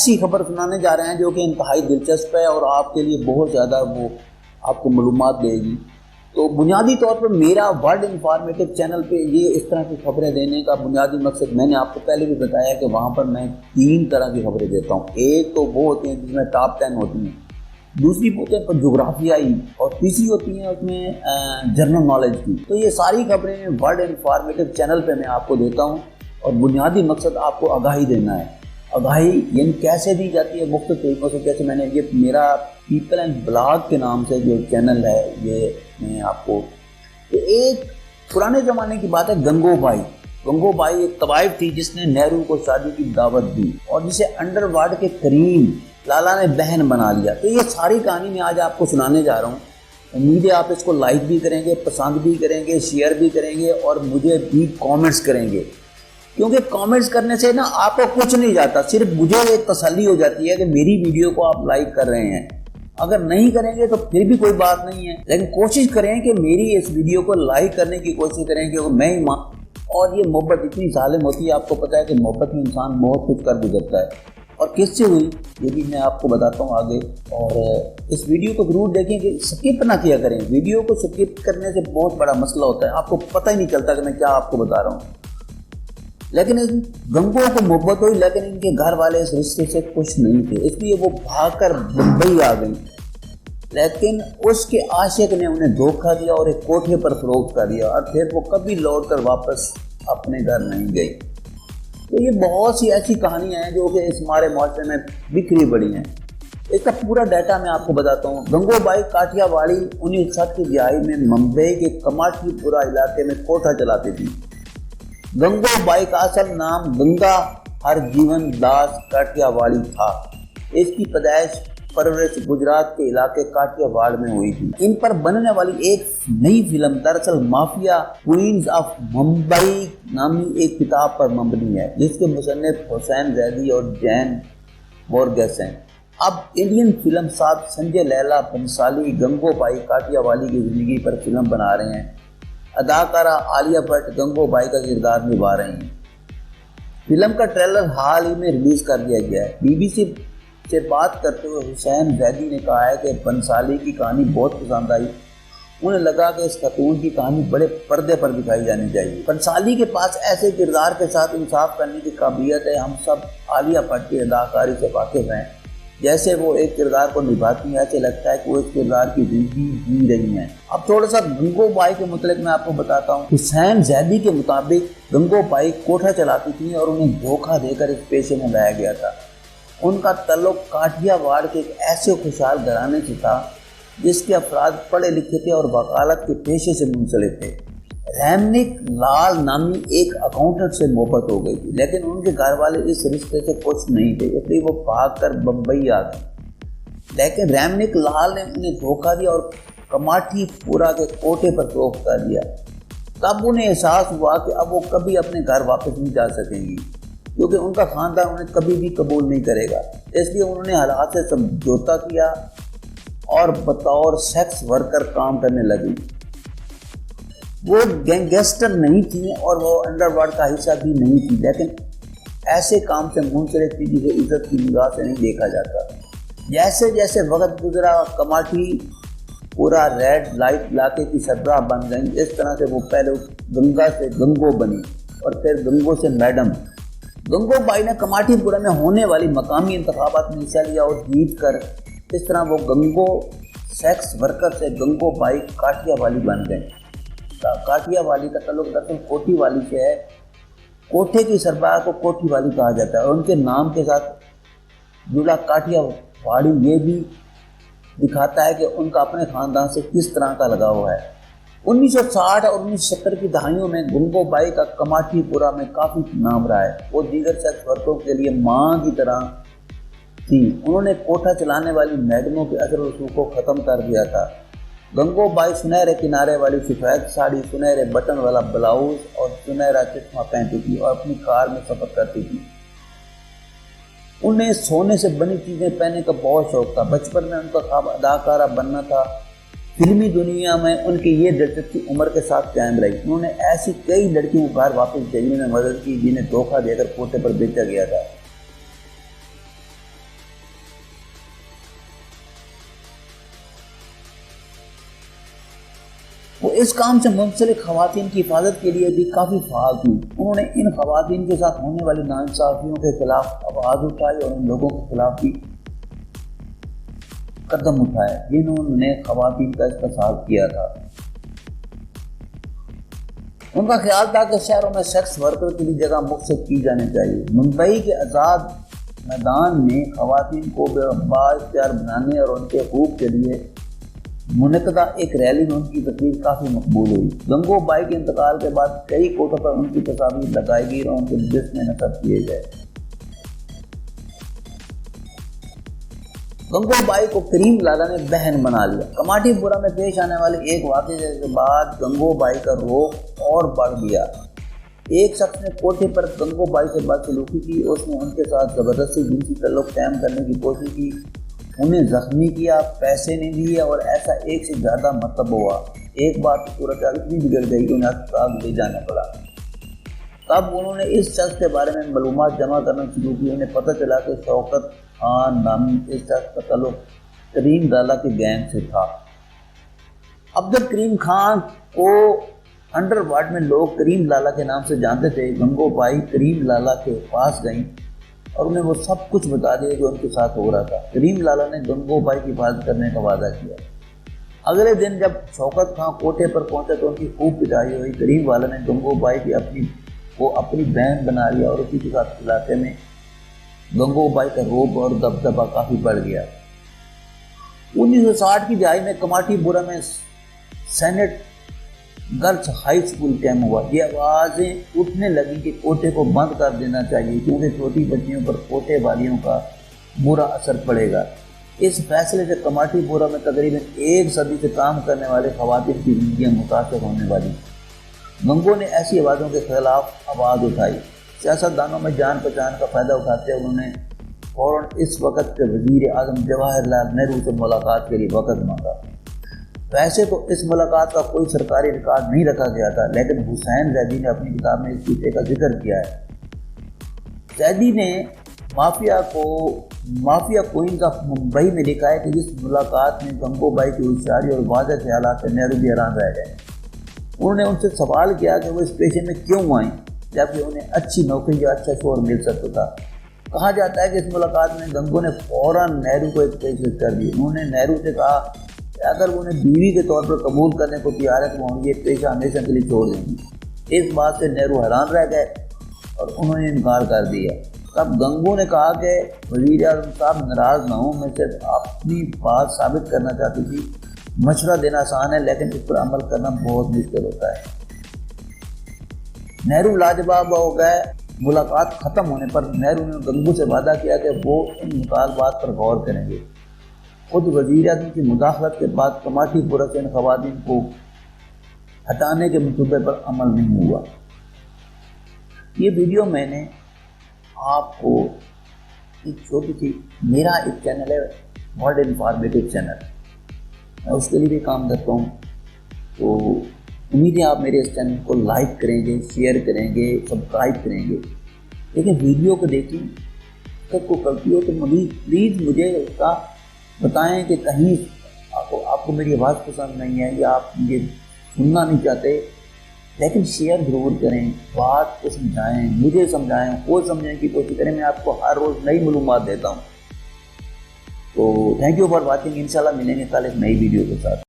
ایسی خبر سنانے جا رہے ہیں جو کہ انتہائی دلچسپ ہے اور آپ کے لیے بہت زیادہ وہ آپ کو معلومات دے گی۔ تو بنیادی طور پر میرا ورلڈ انفارمیٹو چینل پہ یہ اس طرح کی خبریں دینے کا بنیادی مقصد میں نے آپ کو پہلے بھی بتایا کہ وہاں پر میں 3 طرح کی خبریں دیتا ہوں۔ ایک تو وہ ہوتی ہیں جس میں ٹاپ 10 ہوتی ہیں، دوسری ہوتے ہیں جغرافیائی، اور تیسری ہوتی ہیں اس میں جنرل نالج کی۔ تو یہ ساری خبریں ورلڈ انفارمیٹو چینل پہ میں آپ کو دیتا ہوں اور بنیادی مقصد آپ کو آگاہی دینا ہے۔ آگاہی یعنی کیسے دی جاتی ہے؟ مختلف طریقوں سے۔ جیسے میں نے یہ میرا پیپل اینڈ بلاگ کے نام سے جو چینل ہے، یہ میں آپ کو تو ایک پرانے زمانے کی بات ہے، گنگو بائی ایک طوائف تھی جس نے نہرو کو شادی کی دعوت دی اور جسے انڈر ورلڈ کے کریم لالا نے بہن بنا لیا۔ تو یہ ساری کہانی میں آج آپ کو سنانے جا رہا ہوں۔ امید ہے آپ اس کو لائک بھی کریں گے، پسند بھی کریں گے، شیئر بھی کریں گے اور مجھے بھی کامنٹس کریں گے، کیونکہ کامنٹس کرنے سے نا آپ کو کچھ نہیں جاتا، صرف مجھے ایک تسلی ہو جاتی ہے کہ میری ویڈیو کو آپ لائک کر رہے ہیں۔ اگر نہیں کریں گے تو پھر بھی کوئی بات نہیں ہے، لیکن کوشش کریں کہ میری اس ویڈیو کو لائک کرنے کی کوشش کریں کہ میں ہی ماں، اور یہ محبت اتنی ظالم ہوتی ہے، آپ کو پتہ ہے کہ محبت میں انسان بہت کچھ کر گزرتا ہے، اور کس سے ہوئی یہ بھی میں آپ کو بتاتا ہوں آگے۔ اور اس ویڈیو کو ضرور دیکھیں کہ سکپ نہ کیا کریں، ویڈیو کو سکپ کرنے سے بہت بڑا مسئلہ ہوتا ہے، آپ کو پتہ ہی نہیں چلتا کہ میں کیا آپ کو بتا رہا ہوں۔ لیکن گنگوں کو محبت ہوئی، لیکن ان کے گھر والے اس رشتے سے خوش نہیں تھے، اس لیے وہ بھاگ کر بمبئی آ گئی، لیکن اس کے عاشق نے انہیں دھوکہ دیا اور ایک کوٹھے پر فروخت کر دیا، اور پھر وہ کبھی لوٹ کر واپس اپنے گھر نہیں گئی۔ تو یہ بہت سی ایسی کہانیاں ہیں جو کہ اس ہمارے معاشرے میں بکھری پڑی ہیں۔ اس کا پورا ڈیٹا میں آپ کو بتاتا ہوں۔ گنگو بائی کاٹیا واڑی 1960 کی دہائی میں ممبئی کے کماٹھی پورا علاقے میں کوٹھا چلاتی تھی۔ گنگو بائی کا اصل نام گنگا ہر جیون داس کاٹیا واڑی تھا۔ اس کی پیدائش پرورش گجرات کے علاقے کاٹیا واڑ میں ہوئی تھی۔ ان پر بننے والی ایک نئی فلم دراصل مافیا کوئنز آف ممبئی نامی ایک کتاب پر مبنی ہے، جس کے مصنف حسین زیدی اور جین بورگس ہیں۔ اب انڈین فلم ساز سنجے لیلا بنسالی گنگو بائی کاٹیا والی کی زندگی پر فلم بنا رہے ہیں۔ اداکارہ عالیہ بھٹ گنگو بائی کا کردار نبھا رہی ہیں۔ فلم کا ٹریلر حال ہی میں ریلیز کر دیا گیا ہے۔ بی بی سی سے بات کرتے ہوئے حسین زیدی نے کہا ہے کہ بنسالی کی کہانی بہت پسند آئی، انہیں لگا کہ اس خاتون کی کہانی بڑے پردے پر دکھائی جانی چاہیے۔ بنسالی کے پاس ایسے کردار کے ساتھ انصاف کرنے کی قابلیت ہے۔ ہم سب عالیہ بھٹ کی اداکاری سے واقف ہیں، جیسے وہ ایک کردار کو نبھاتی ہیں ایسے لگتا ہے کہ وہ اس کردار کی زندگی جی رہی ہیں۔ اب تھوڑا سا گنگو بائی کے متعلق میں آپ کو بتاتا ہوں۔ حسین زیدی کے مطابق گنگو بائی کوٹھا چلاتی تھیں اور انہیں دھوکہ دے کر اس پیشے میں لایا گیا تھا۔ ان کا تعلق کاٹیا واڑ کے ایک ایسے خوشحال گھرانے سے تھا جس کے افراد پڑھے لکھے تھے اور وکالت کے پیشے سے منسلک تھے۔ ریمنک لال نامی ایک اکاؤنٹنٹ سے محبت ہو گئی تھی، لیکن ان کے گھر والے اس رشتے سے خوش نہیں تھے، اس لیے وہ بھاگ کر بمبئی آ گئے۔ لیکن ریمنک لال نے انہیں دھوکہ دیا اور کماٹھی پورا کے کوٹھے پر فروخت کر دیا۔ تب انہیں احساس ہوا کہ اب وہ کبھی اپنے گھر واپس نہیں جا سکیں گی، کیونکہ ان کا خاندان انہیں کبھی بھی قبول نہیں کرے گا۔ اس لیے انہوں نے حالات سے سمجھوتا کیا اور بطور سیکس ورکر کام کرنے لگی۔ وہ گینگسٹر نہیں تھیں اور وہ انڈر ورلڈ کا حصہ بھی نہیں تھی، لیکن ایسے کام سے منسلک تھی جسے عزت کی نگاہ سے نہیں دیکھا جاتا۔ جیسے جیسے وقت گزرا، کماٹھی پورا ریڈ لائٹ علاقے کی سربراہ بن گئیں۔ اس طرح سے وہ پہلے گنگا سے گنگو بنی اور پھر گنگو سے میڈم۔ گنگو بائی نے کماٹھی پورا میں ہونے والی مقامی انتخابات میں حصہ لیا اور جیت کر اس طرح وہ گنگو سیکس ورکر سے گنگو بائی کاٹیا والی بن گئے۔ کاٹیا والی کا تعلق دراصل کوٹھی والی سے ہے۔ کوٹھے کی سربراہ کو کوٹھی والی کہا جاتا ہے، اور ان کے نام کے ساتھ جڑا کاٹیا واڑی یہ بھی دکھاتا ہے کہ ان کا اپنے خاندان سے کس طرح کا لگاؤ ہے۔ 1960 اور 1970 کی دہائیوں میں گنگو بائی کا کماٹھی پورا میں کافی نام رہا ہے۔ وہ دیگر سیکس ورکروں کے لیے ماں کی طرح تھی۔ انہوں نے کوٹھا چلانے والی میڈموں کے اثر و رسوخ کو ختم کر دیا تھا۔ گنگو بائی سنہرے کنارے والی سفید ساڑی، سنہرے بٹن والا بلاؤز اور سنہرا چشمہ پہنتی تھی اور اپنی کار میں سفر کرتی تھی۔ انہیں سونے سے بنی چیزیں پہننے کا بہت شوق تھا۔ بچپن میں ان کا خواب اداکارہ بننا تھا۔ فلمی دنیا میں ان کی یہ دلچسپی عمر کے ساتھ قائم رہی۔ انہوں نے ایسی کئی لڑکیوں کو گھر واپس بھیجنے میں مدد کی جنہیں دھوکہ دے کر کوٹھے پر بیچا گیا تھا۔ وہ اس کام سے منسلک خواتین کی حفاظت کے لیے بھی کافی فعال تھی۔ انہوں نے ان خواتین کے ساتھ ہونے والی ناانصافیوں کے خلاف آواز اٹھائی اور ان لوگوں کے خلاف بھی قدم اٹھائے جنہوں نے خواتین کا استحصال کیا تھا۔ ان کا خیال تھا کہ شہروں میں سیکس ورکر کے لیے جگہ مختص کی جانی چاہیے۔ ممبئی کے آزاد میدان میں خواتین کو بااختیار بنانے اور ان کے حقوق کے لیے منعقدہ ایک ریلی میں ان کی تقریر کافی مقبول ہوئی۔ گنگو بائی کے انتقال کے بعد کئی کوٹوں پر ان کی تصاویر لگائی گئی اور ان کے جسم نصب کیے گئے۔ گنگو بائی کو کریم لالا نے بہن بنا لیا۔ کماٹی پورہ میں پیش آنے والے ایک واقعے کے بعد گنگو بائی کا روح اور بڑھ گیا۔ ایک شخص نے کوٹھے پر گنگو بائی سے بدسلوکی کی، اس نے ان کے ساتھ زبردستی جنسی تعلق قائم کرنے کی کوشش کی، انہیں زخمی کیا، پیسے نہیں دیے اور ایسا ایک سے زیادہ مرتبہ ہوا۔ ایک بار تو صورتحال اتنی بگڑ گئی کہ انہیں ہسپتال لے جانا پڑا۔ تب انہوں نے اس شخص کے بارے میں معلومات جمع کرنا شروع کی۔ انہیں پتہ چلا کہ شوکت خان نامی اس شخص کا تعلق کریم لالا کے گینگ سے تھا۔ عبد کریم خان کو انڈر ورلڈ میں لوگ کریم لالا کے نام سے جانتے تھے۔ گنگو بائی کریم لالا کے پاس گئیں اور انہیں وہ سب کچھ بتا دیا جو ان کے ساتھ ہو رہا تھا۔ کریم لالا نے گنگو بائی کی حفاظت کرنے کا وعدہ کیا۔ اگلے دن جب شوکت خان کوٹھے پر پہنچا تو ان کی خوب پٹائی ہوئی۔ کریم والا نے گنگو بائی کی اپنی بہن بنا لیا اور اسی کے ساتھ علاقے میں گنگو بائی کا روب اور دبدبہ کافی بڑھ گیا۔ 1960 کی دہائی میں کماٹی پورہ میں سینٹ گرلز ہائی اسکول قائم ہوا۔ یہ آوازیں اٹھنے لگیں کہ کوٹے کو بند کر دینا چاہیے کیونکہ چھوٹی بچیوں پر کوٹے والیوں کا برا اثر پڑے گا۔ اس فیصلے سے کماٹی پورہ میں تقریباً ایک صدی سے کام کرنے والے خواتین کی زندگیاں متاثر ہونے والی۔ گنگو نے ایسی آوازوں کے خلاف آواز اٹھائی۔ سیاستدانوں میں جان پہچان کا فائدہ اٹھاتے ہوئے انہوں نے فوراً اس وقت کے وزیر اعظم جواہر لال نہرو سے ملاقات کے لیے وقت مانگا۔ ویسے تو اس ملاقات کا کوئی سرکاری ریکارڈ نہیں رکھا گیا تھا، لیکن حسین زیدی نے اپنی کتاب میں اس کتے کا ذکر کیا ہے۔ زیدی نے مافیا کوئن کا ممبئی میں لکھا ہے کہ جس ملاقات میں گنگو بائی کی ہوشیاری اور واضح خیالات سے نہرو بھی حیران رہ گئے۔ انہوں نے ان سے سوال کیا کہ وہ اس پیشے میں کیوں آئیں جبکہ انہیں اچھی نوکری یا اچھا شوہر مل سکتا تھا۔ کہا جاتا ہے کہ اس ملاقات میں گنگو نے فوراً نہرو کو ایک پیشکش کر دی۔ انہوں نے نہرو سے کہا کہ اگر وہ انہیں بیوی کے طور پر قبول کرنے کو تیار ہے تو وہ یہ پیشہ ہمیشہ کے لیے چھوڑ دیں گی۔ اس بات سے نہرو حیران رہ گئے اور انہوں نے انکار کر دیا۔ تب گنگو نے کہا کہ وزیر اعظم صاحب ناراض نہ ہوں، میں صرف اپنی بات ثابت کرنا چاہتی تھی۔ مشورہ دینا آسان ہے لیکن اس پر عمل کرنا بہت مشکل ہوتا ہے۔ نہرو لاجواب ہو گئے۔ ملاقات ختم ہونے پر نہرو نے گنگو سے وعدہ کیا کہ وہ ان مطالبات پر غور کریں گے۔ خود وزیر اعظم کی مداخلت کے بعد کماٹی پورہ سے ان خواتین کو ہٹانے کے منصوبے پر عمل نہیں ہوا۔ یہ ویڈیو میں نے آپ کو ایک چھوٹی سی، میرا ایک چینل ہے ورلڈ انفارمیٹو چینل، میں اس کے لیے بھی کام کرتا ہوں، تو امید ہے آپ میرے اس چینل کو لائک کریں گے، شیئر کریں گے، سبسکرائب کریں گے۔ لیکن ویڈیو کو دیکھیں، اگر کوئی غلطی ہو تو پلیز مجھے اس کا بتائیں کہ کہیں آپ کو میری آواز پسند نہیں ہے یا آپ مجھے سننا نہیں چاہتے، لیکن شیئر ضرور کریں، بات کو سمجھائیں، مجھے سمجھائیں، وہ سمجھنے کی کوشش کریں۔ میں آپ کو ہر روز نئی معلومات دیتا ہوں۔ تو تھینک یو فار واچنگ۔ انشاءاللہ ملیں گے کل ایک نئی ویڈیو کے ساتھ۔